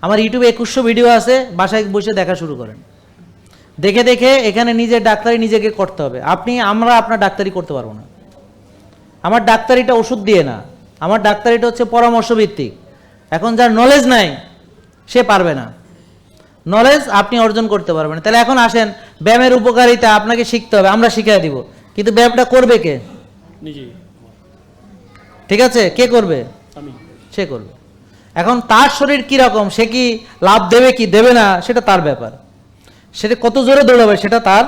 আমার ইউটিউবে 2100 ভিডিও আছে, বাসায় বসে দেখা শুরু করেন। দেখে দেখে এখানে নিজের ডাক্তারি নিজেকে করতে হবে। আমরা আপনার ডাক্তারি করতে পারবো না। আমার ডাক্তারিটা ওষুধ দিয়ে না, আমার ডাক্তারিটা হচ্ছে পরামর্শ ভিত্তিক। এখন যার নলেজ নাই সে পারবে না, নলেজ আপনি অর্জন করতে পারবেন। তাহলে এখন আসেন, ব্যায়ামের উপকারিতা আপনাকে শিখতে হবে, আমরা শিখিয়ে দিব, কিন্তু ব্যায়ামটা করবে কে? নিজেই। ঠিক আছে, কে করবে? আমি। সে করবে। এখন তার শরীর কীরকম, সে কি লাভ দেবে কি দেবে না সেটা তার ব্যাপার, সেটা কত জোরে দৌড়াবে সেটা তার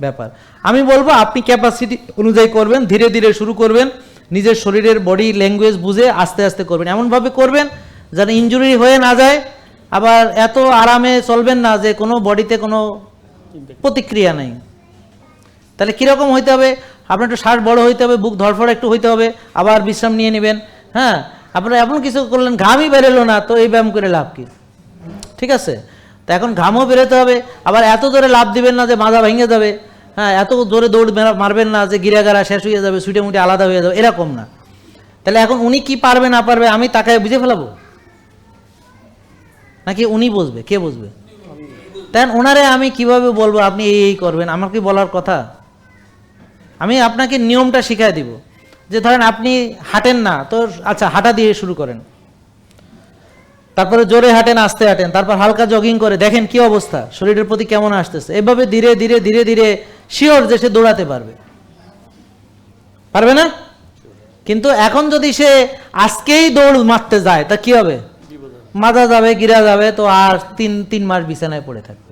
ব্যাপার। আমি বলবো আপনি ক্যাপাসিটি অনুযায়ী করবেন, ধীরে ধীরে শুরু করবেন, নিজের শরীরের বডি ল্যাঙ্গুয়েজ বুঝে আস্তে আস্তে করবেন, এমনভাবে করবেন যেন ইনজুরি হয়ে না যায়। আবার এত আরামে চলবেন না যে কোনো বডিতে কোনো প্রতিক্রিয়া নেই। তাহলে কীরকম হইতে হবে, আপনার একটু শ্বাস বড় হইতে হবে, বুক ধরফড় একটু হইতে হবে, আবার বিশ্রাম নিয়ে নেবেন। হ্যাঁ, আপনারা এমন কিছু করলেন ঘামই বেরোলো না, তো এই ব্যায়াম করে লাভ কি? ঠিক আছে, তো এখন ঘামও বেরোতে হবে, আবার এত জোরে লাভ দিবেন না যে মাজা ভেঙে যাবে। হ্যাঁ, এত জোরে দৌড় মারবেন না যে গিরাগারা শেষ হয়ে যাবে, সুইটে মুটে আলাদা হয়ে যাবে, এরকম না। তাহলে এখন উনি কি পারবে না পারবে আমি তাকে বুঝে ফেলাবো নাকি উনি বুঝবে? কে বুঝবে? তাই ওনারে আমি কিভাবে বলবো আপনি এই করবেন? আমার কি বলার কথা? আমি আপনাকে নিয়মটা শিখাই দিব, যে ধরেন আপনি হাঁটেন না, তো আচ্ছা হাঁটা দিয়ে শুরু করেন, তারপরে জোরে হাঁটেন, আস্তে হাঁটেন, তারপর হালকা জগিং করে দেখেন কি অবস্থা, শরীরের প্রতি কেমন আসতেছে। এভাবে ধীরে ধীরে ধীরে ধীরে শিওর যে সে দৌড়াতে পারবে, পারবে না? কিন্তু এখন যদি সে আজকেই দৌড় মারতে যায় তা কি হবে? মাজা যাবে, গিরা যাবে, তো আর তিন মাস বিছানায় পড়ে থাকবে।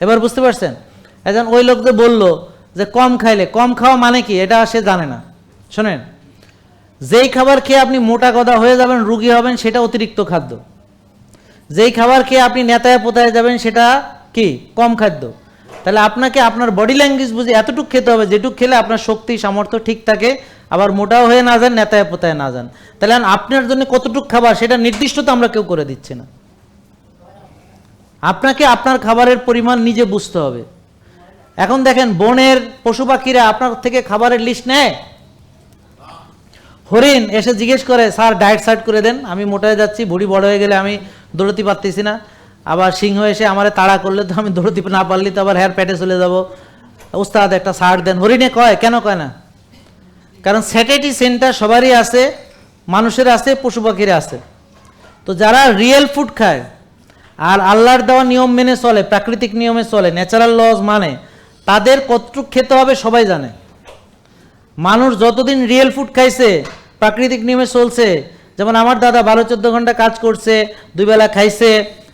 এবার বুঝতে পারছেন? এখন ওই লোক যে বললো যে কম খাইলে, কম খাওয়া মানে কি এটা সে জানে না। শোনেন, যেই খাবার খেয়ে আপনি মোটা গদা হয়ে যাবেন, রুগী হবেন, সেটা অতিরিক্ত খাদ্য। যেই খাবার খেয়ে আপনি নেতায় পোতায় যাবেন সেটা কি? কম খাদ্য। তাহলে আপনাকে আপনার বডি ল্যাঙ্গুয়েজ বুঝে এতটুকু খেতে হবে যেটুকু খেলে আপনার শক্তি সামর্থ্য ঠিক থাকে, আবার মোটাও হয়ে না যান, নেতায় পোতায় না যান। তাহলে আপনার জন্য কতটুকু খাবার সেটা নির্দিষ্ট তো আমরা কেউ করে দিচ্ছি না। আপনাকে আপনার খাবারের পরিমাণ নিজে বুঝতে হবে। এখন দেখেন, বনের পশু পাখিরা আপনার থেকে খাবারের লিস্ট নেয়। হরিণ এসে জিজ্ঞেস করে, স্যার ডায়েট সার্ট করে দেন, আমি মোটায় যাচ্ছি, ভুড়ি বড় হয়ে গেলে আমি দৌড়তে পারতেছি না। আবার সিংহ এসে আমারে তাড়া করলে তো আমি দৌড়তে না পারলে তো আবার হেয়ার প্যাটে চলে যাব, ওস্তাদ একটা সার্ট দেন। হরিণে কয়, কেন কয় না? কারণ স্যাটিটি সেন্টার সবারই আছে, মানুষের আছে, পশু পাখির আছে। তো যারা রিয়েল ফুড খায় আর আল্লাহর দেওয়া নিয়ম মেনে চলে, প্রাকৃতিক নিয়মে চলে, ন্যাচারাল লজ মানে, তাদের কতটুক খেতে হবে সবাই জানে। মানুষ যতদিন রিয়েল ফুড খাইছে, প্রাকৃতিক নিয়মে চলছে, যেমন আমার দাদা 12-14 ঘন্টা কাজ করছে, 2 বেলা খাইছে,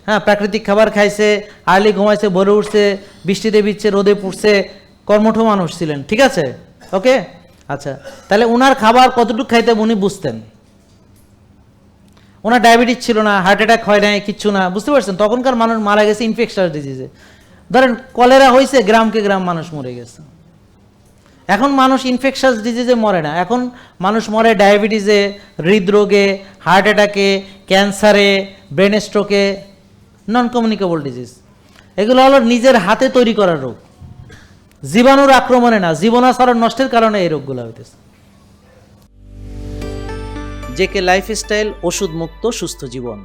হ্যাঁ প্রাকৃতিক খাবার খাইছে, আর্লি ঘুমাইছে, ভোরে উঠছে, বৃষ্টিতে ভিজছে, রোদে পুড়ছে, কর্মঠ মানুষ ছিলেন। ঠিক আছে, ওকে, আচ্ছা, তাহলে ওনার খাবার কতটুকু খাইতে উনি বুঝতেন। ওনার ডায়াবেটিস ছিল না, হার্ট অ্যাটাক হয় নাই, কিচ্ছু না, বুঝতে পারছেন? তখনকার মানুষ মারা গেছে ইনফেকশাস ডিজিজে। ধরেন কলেরা হয়েছে, গ্রামকে গ্রাম মানুষ মরে গেছে। এখন মানুষ ইনফেকশাস ডিজিজে মরে না, এখন মানুষ মরে ডায়াবেটিসে, হৃদরোগে, হার্ট অ্যাটাকে, ক্যান্সারে, ব্রেন স্ট্রোকে, নন কমিউনিকেবল ডিজিজ। এগুলো হলো নিজের হাতে তৈরি করা রোগ, জীবাণুর আক্রমণে না, জীবনাচরণ নষ্টের কারণে এই রোগগুলো হইতেছে। জেকে লাইফস্টাইল, ওষুধ মুক্ত সুস্থ জীবন।